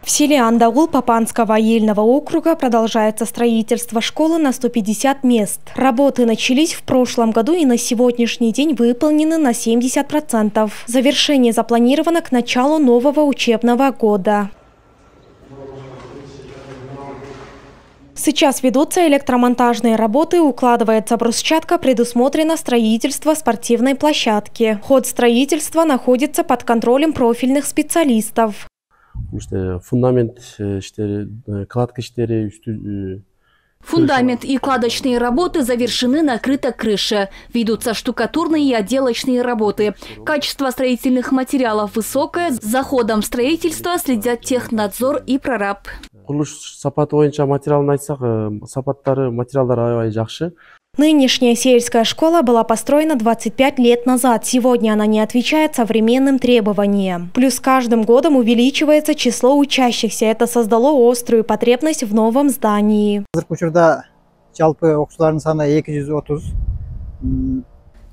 В селе Андагул Папанского ельного округа продолжается строительство школы на 150 мест. Работы начались в прошлом году и на сегодняшний день выполнены на 70%. Завершение запланировано к началу нового учебного года. Сейчас ведутся электромонтажные работы, укладывается брусчатка, предусмотрено строительство спортивной площадки. Ход строительства находится под контролем профильных специалистов. Фундамент и кладочные работы завершены, накрыта крыша. Ведутся штукатурные и отделочные работы. Качество строительных материалов высокое. За ходом строительства следят технадзор и прораб. Нынешняя сельская школа была построена 25 лет назад. Сегодня она не отвечает современным требованиям. Плюс каждым годом увеличивается число учащихся. Это создало острую потребность в новом здании.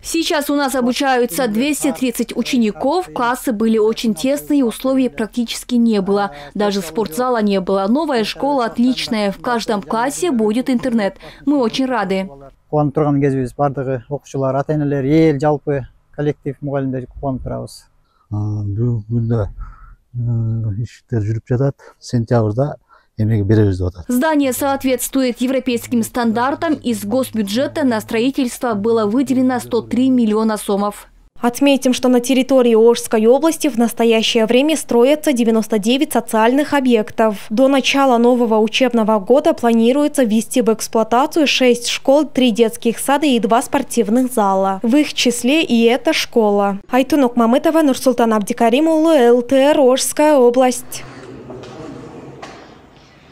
Сейчас у нас обучаются 230 учеников, классы были очень тесные, условий практически не было. Даже спортзала не было. Новая школа отличная, в каждом классе будет интернет. Мы очень рады. Здание соответствует европейским стандартам. Из госбюджета на строительство было выделено 103 миллиона сомов. Отметим, что на территории Ошской области в настоящее время строятся 99 социальных объектов. До начала нового учебного года планируется ввести в эксплуатацию 6 школ, 3 детских сада и 2 спортивных зала. В их числе и эта школа. Айтунок Мамытова, Нурсултан Абдикарим улы, ЛТР, Ошская область.